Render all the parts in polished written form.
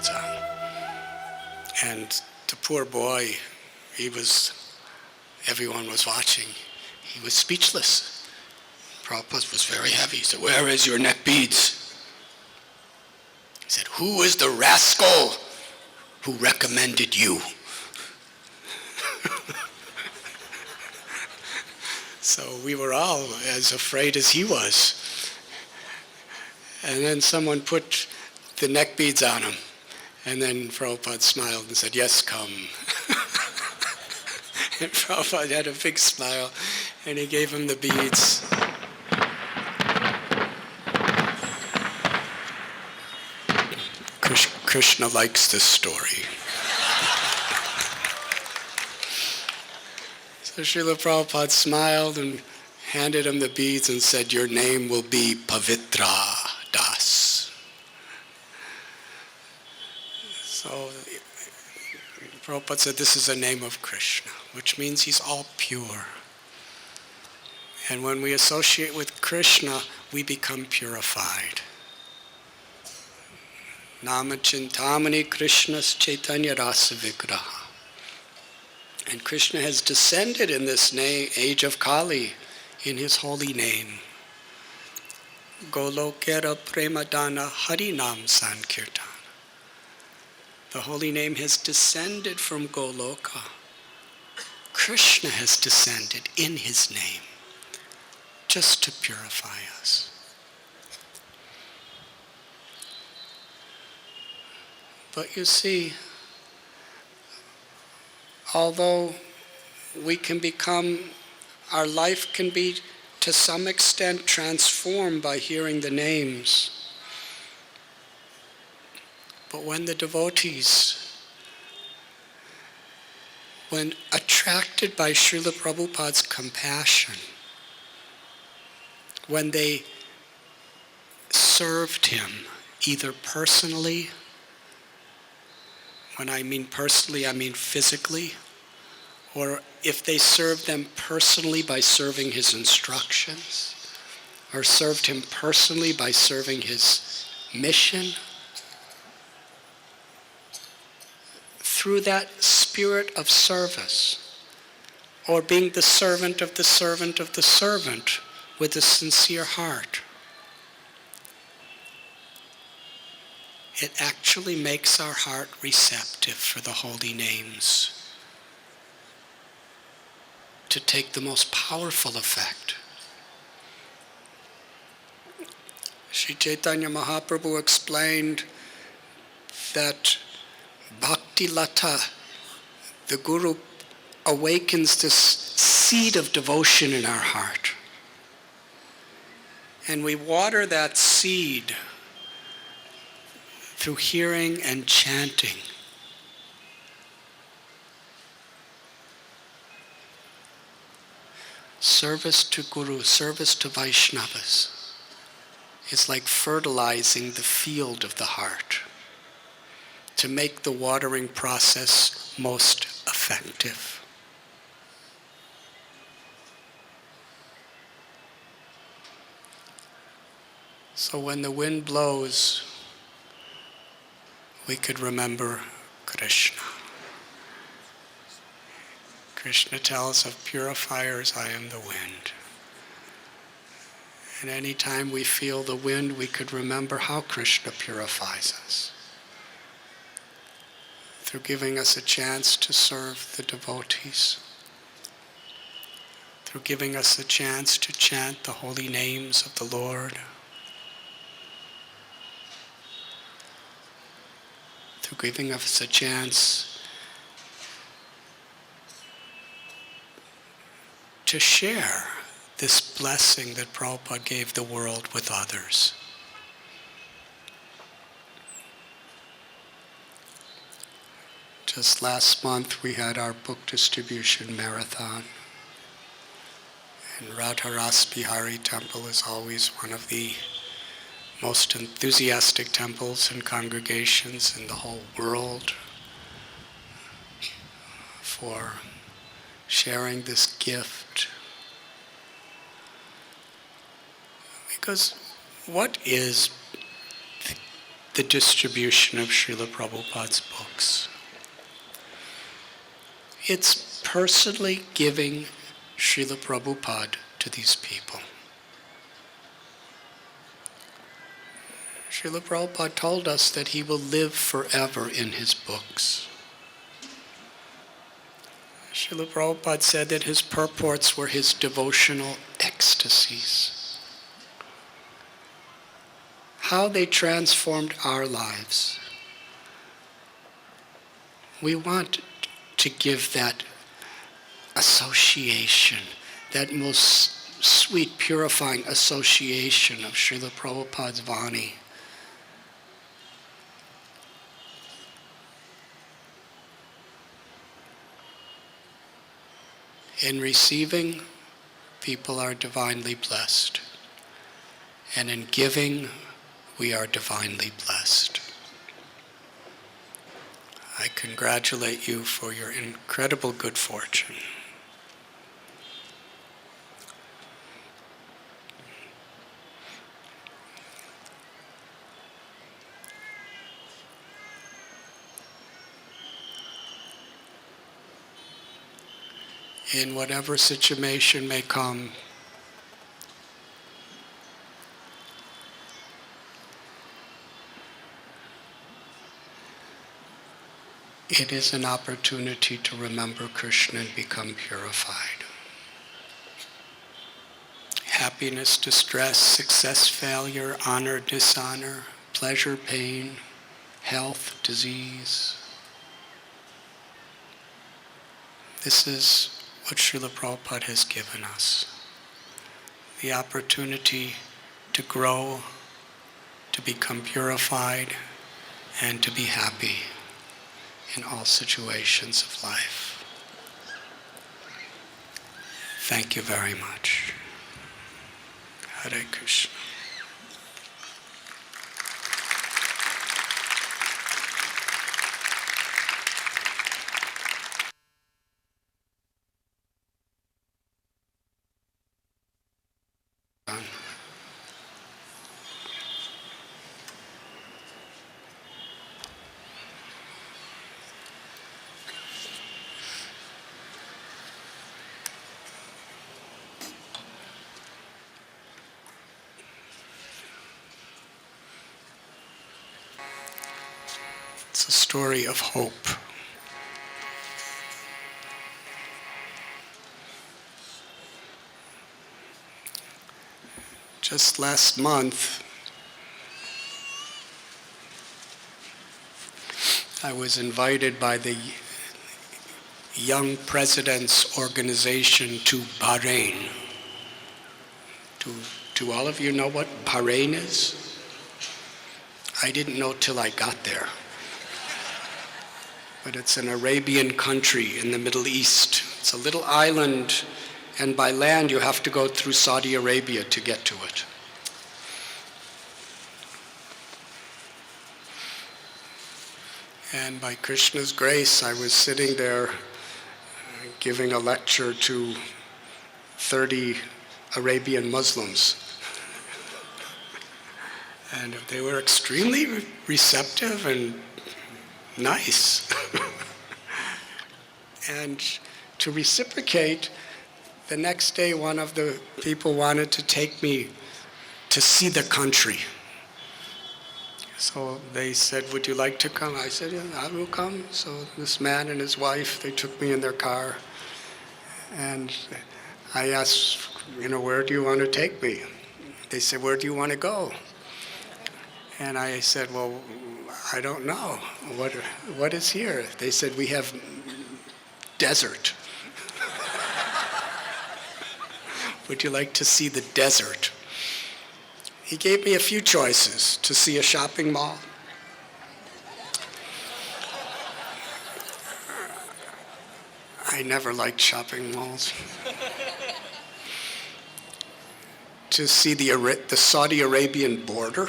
pads on. And the poor boy, everyone was watching. He was speechless. Prabhupada was very heavy. He said, "Where is your neck beads?" He said, "Who is the rascal who recommended you?" So we were all as afraid as he was. And then someone put the neck beads on him. And then Prabhupada smiled and said, "Yes, come." And Prabhupada had a big smile, and he gave him the beads. Krishna likes this story. So Srila Prabhupada smiled and handed him the beads and said, "Your name will be Pavitra Das." So Prabhupada said, this is a name of Krishna, which means he's all pure. And when we associate with Krishna, we become purified. Nama Chintamani Krishnas Chaitanya Rasa Vigraha. And Krishna has descended in this age of Kali in his holy name. Golokera Premadana Harinam Sankirtan. The holy name has descended from Goloka. Krishna has descended in his name just to purify us. But you see, although our life can be to some extent transformed by hearing the names. But when the devotees, when attracted by Srila Prabhupada's compassion, when they served him either personally, when I mean personally, I mean physically, or if they served them personally by serving his instructions, or served him personally by serving his mission, through that spirit of service, or being the servant of the servant of the servant with a sincere heart, it actually makes our heart receptive for the holy names to take the most powerful effect. Sri Chaitanya Mahaprabhu explained that Bhakti Lata, the Guru, awakens this seed of devotion in our heart. And we water that seed through hearing and chanting. Service to Guru, service to Vaishnavas is like fertilizing the field of the heart to make the watering process most effective. So when the wind blows, we could remember Krishna. Krishna tells of purifiers, I am the wind. And any time we feel the wind, we could remember how Krishna purifies us, through giving us a chance to serve the devotees, through giving us a chance to chant the holy names of the Lord, through giving us a chance to share this blessing that Prabhupada gave the world with others. Just last month we had our book distribution marathon. And Radha-Ras-Bihari Temple is always one of the most enthusiastic temples and congregations in the whole world for sharing this gift. Because what is the distribution of Srila Prabhupada's books. It's personally giving Srila Prabhupada to these people. Srila Prabhupada told us that he will live forever in his books. Srila Prabhupada said that his purports were his devotional ecstasies. How they transformed our lives. We want to give that association, that most sweet, purifying association of Srila Prabhupada's Vani. In receiving, people are divinely blessed. And in giving, we are divinely blessed. I congratulate you for your incredible good fortune. In whatever situation may come, it is an opportunity to remember Krishna and become purified. Happiness, distress, success, failure, honor, dishonor, pleasure, pain, health, disease. This is what Srila Prabhupada has given us. The opportunity to grow, to become purified, and to be happy in all situations of life. Thank you very much. Hare Krishna. It's a story of hope. Just last month, I was invited by the Young President's Organization to Bahrain. Do all of you know what Bahrain is? I didn't know till I got there. But it's an Arabian country in the Middle East. It's a little island, and by land you have to go through Saudi Arabia to get to it. And by Krishna's grace, I was sitting there giving a lecture to 30 Arabian Muslims. And they were extremely receptive and nice. And to reciprocate, the next day one of the people wanted to take me to see the country. So they said, would you like to come? I said, yeah, I will come. So this man and his wife, they took me in their car. And I asked, where do you want to take me? They said, where do you want to go? And I said, well, I don't know. What is here? They said, we have desert. Would you like to see the desert? He gave me a few choices: to see a shopping mall, I never liked shopping malls, to see the Saudi Arabian border,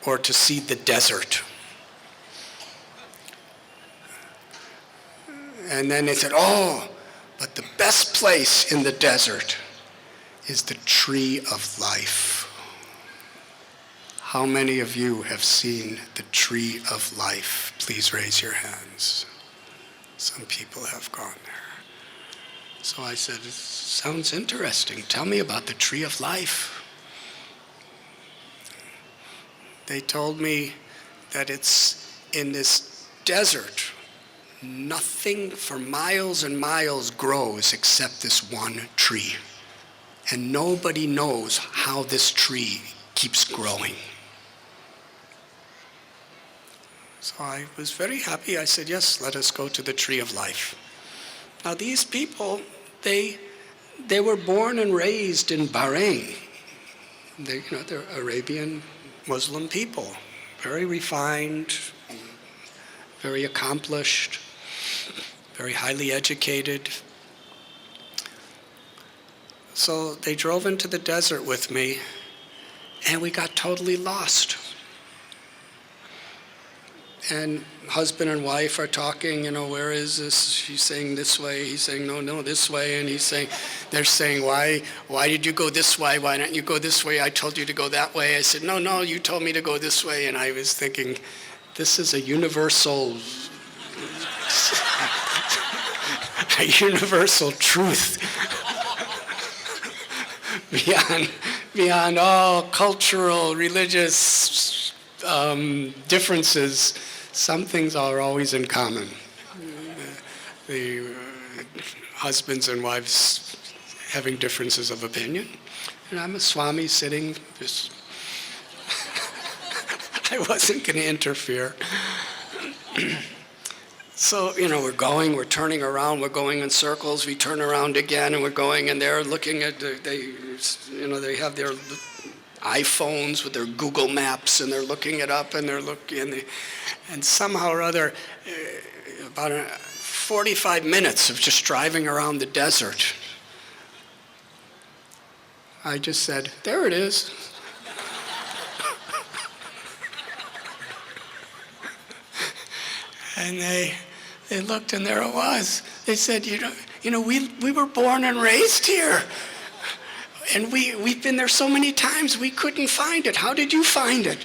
or to see the desert. And then they said, oh, but the best place in the desert is the tree of life. How many of you have seen the Tree of Life? Please raise your hands. Some people have gone there. So I said, it sounds interesting. Tell me about the Tree of Life. They told me that it's in this desert. Nothing for miles and miles grows except this one tree. And nobody knows how this tree keeps growing. So I was very happy. I said, yes, let us go to the Tree of Life. Now these people, they were born and raised in Bahrain. They're Arabian Muslim people, very refined, very accomplished, very highly educated. So they drove into the desert with me, and we got totally lost. And husband and wife are talking, where is this? She's saying this way. He's saying, no, this way. And they're saying, why did you go this way? Why don't you go this way? I told you to go that way. I said, no, you told me to go this way. And I was thinking, this is a universal truth beyond all cultural, religious differences. Some things are always in common. The husbands and wives having differences of opinion. And I'm a Swami sitting, just I wasn't going to interfere. So, we're turning around, we're going in circles, we turn around again, and we're going, and they're looking at, they have their iPhones with their Google Maps, and they're looking it up, and they're looking, and somehow or other, about 45 minutes of just driving around the desert, I just said, there it is. And they looked, and there it was. They said, we were born and raised here. And we've been there so many times, we couldn't find it. How did you find it?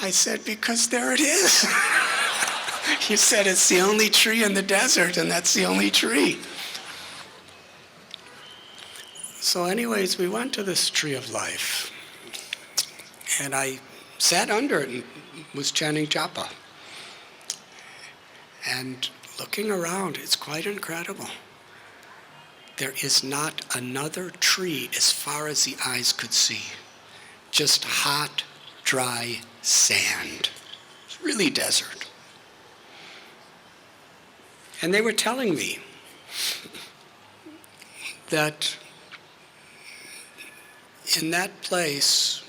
I said, because there it is. You said it's the only tree in the desert, and that's the only tree. So anyways, we went to this Tree of Life. And I sat under it and was chanting japa. And looking around, it's quite incredible. There is not another tree as far as the eyes could see. Just hot, dry sand. It's really desert. And they were telling me that in that place,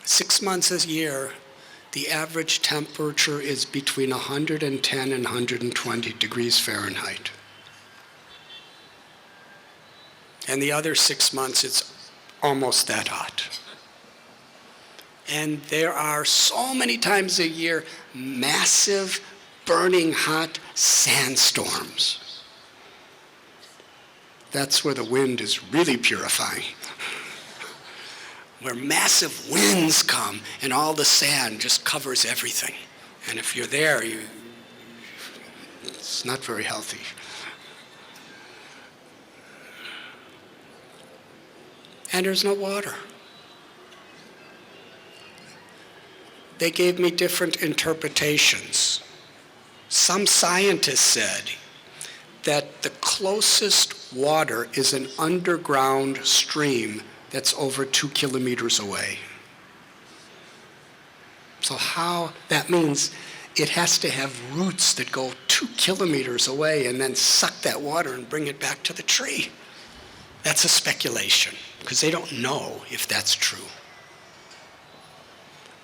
6 months a year, the average temperature is between 110 and 120 degrees Fahrenheit. And the other 6 months, it's almost that hot. And there are so many times a year massive, burning hot sandstorms. That's where the wind is really purifying. Where massive winds come and all the sand just covers everything. And if you're there, it's not very healthy. And there's no water. They gave me different interpretations. Some scientists said that the closest water is an underground stream that's over 2 kilometers away. So that means it has to have roots that go 2 kilometers away and then suck that water and bring it back to the tree. That's a speculation, because they don't know if that's true.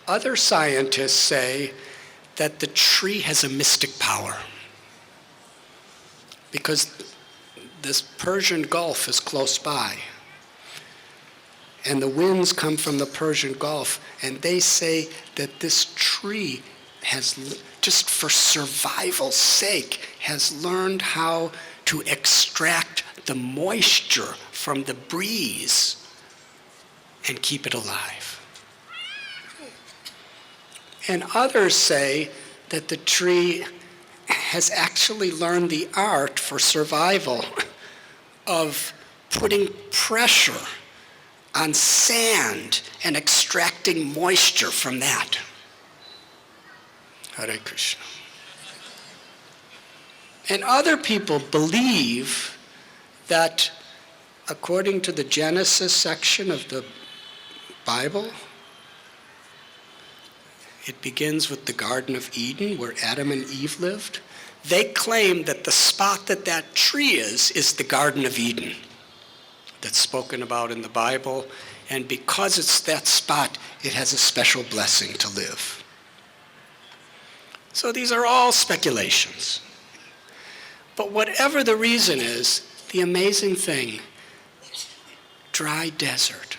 Other scientists say that the tree has a mystic power, because this Persian Gulf is close by. And the winds come from the Persian Gulf, and they say that this tree has, just for survival's sake, has learned how to extract the moisture from the breeze and keep it alive. And others say that the tree has actually learned the art for survival of putting pressure on sand and extracting moisture from that. Hare Krishna. And other people believe that according to the Genesis section of the Bible, it begins with the Garden of Eden where Adam and Eve lived. They claim that the spot that tree is the Garden of Eden that's spoken about in the Bible, and because it's that spot, it has a special blessing to live. So these are all speculations. But whatever the reason is, the amazing thing, dry desert,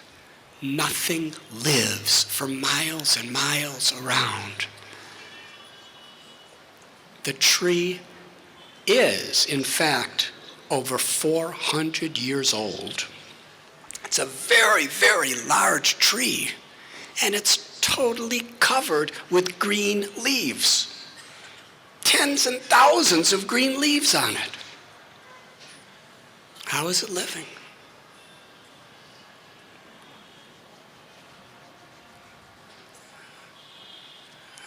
nothing lives for miles and miles around. The tree is, in fact, over 400 years old. It's a very, very large tree, and it's totally covered with green leaves. Tens and thousands of green leaves on it. How is it living?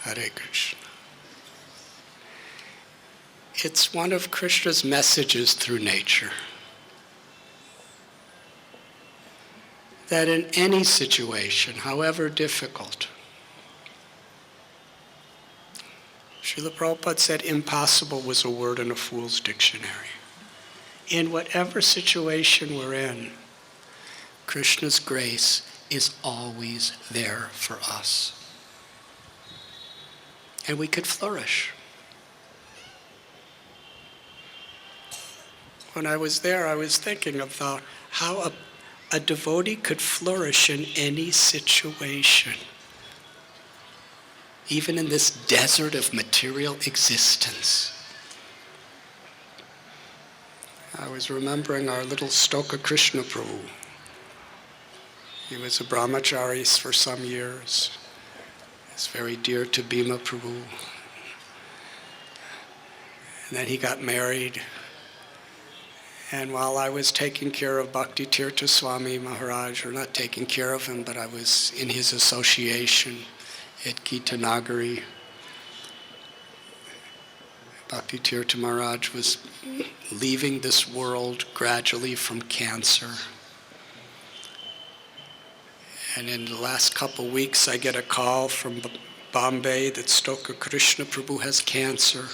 Hare Krishna. It's one of Krishna's messages through nature that in any situation, however difficult, Srila Prabhupada said impossible was a word in a fool's dictionary. In whatever situation we're in, Krishna's grace is always there for us. And we could flourish. When I was there, I was thinking about how a devotee could flourish in any situation, even in this desert of material existence. I was remembering our little Stoka Krishna Prabhu. He was a brahmachari for some years. He's very dear to Bhima Prabhu. And then he got married. And while I was taking care of Bhakti Tirtha Swami Maharaj, or not taking care of him, but I was in his association at Gita Nagari, Bhakti Tirtha Maharaj was leaving this world gradually from cancer. And in the last couple weeks, I get a call from Bombay that Stoka Krishna Prabhu has cancer,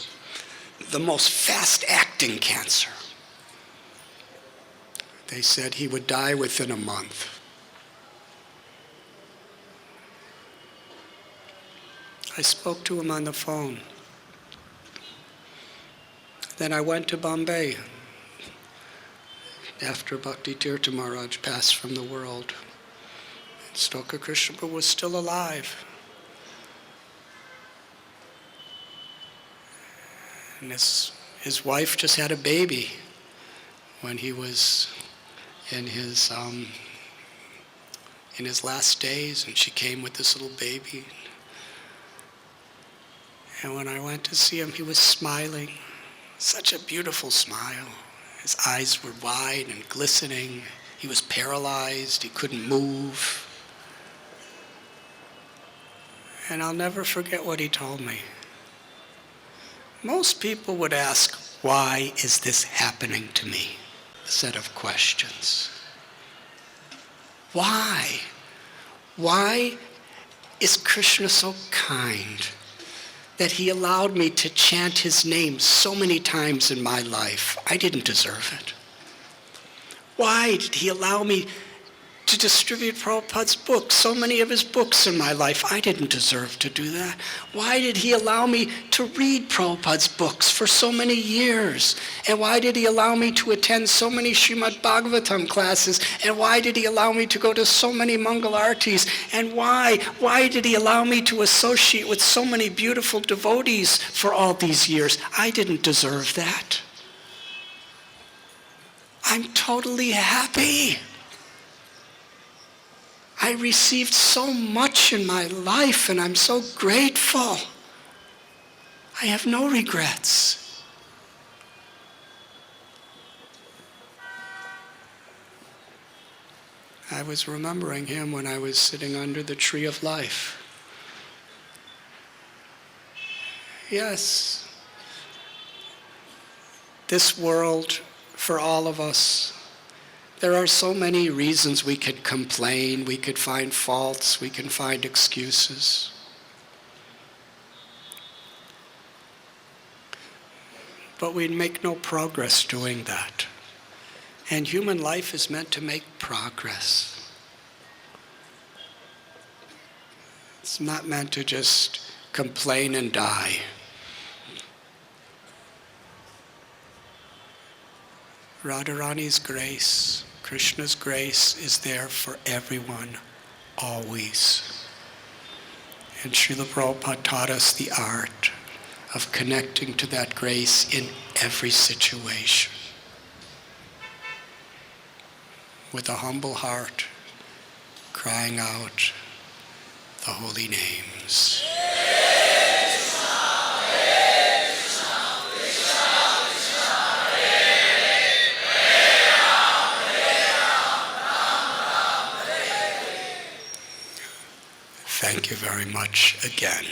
the most fast-acting cancer. They said he would die within a month. I spoke to him on the phone. Then I went to Bombay after Bhakti Tirtha Maharaj passed from the world. Stoka Krishna Prabhu was still alive. And his wife just had a baby when he was in his last days, and she came with this little baby. And when I went to see him, he was smiling. Such a beautiful smile. His eyes were wide and glistening. He was paralyzed. He couldn't move. And I'll never forget what he told me. Most people would ask, why is this happening to me? A set of questions. Why? Why is Krishna so kind that he allowed me to chant his name so many times in my life? I didn't deserve it. Why did he allow me to distribute Prabhupada's books, so many of his books in my life? I didn't deserve to do that. Why did he allow me to read Prabhupada's books for so many years? And why did he allow me to attend so many Srimad Bhagavatam classes? And why did he allow me to go to so many Mangal Aartis? And why did he allow me to associate with so many beautiful devotees for all these years? I didn't deserve that. I'm totally happy. I received so much in my life and I'm so grateful. I have no regrets. I was remembering him when I was sitting under the tree of life. Yes, this world, for all of us, there are so many reasons we could complain, we could find faults, we can find excuses. But we'd make no progress doing that. And human life is meant to make progress. It's not meant to just complain and die. Radharani's grace, Krishna's grace is there for everyone, always. And Srila Prabhupada taught us the art of connecting to that grace in every situation. With a humble heart, crying out the holy names. Thank you very much again.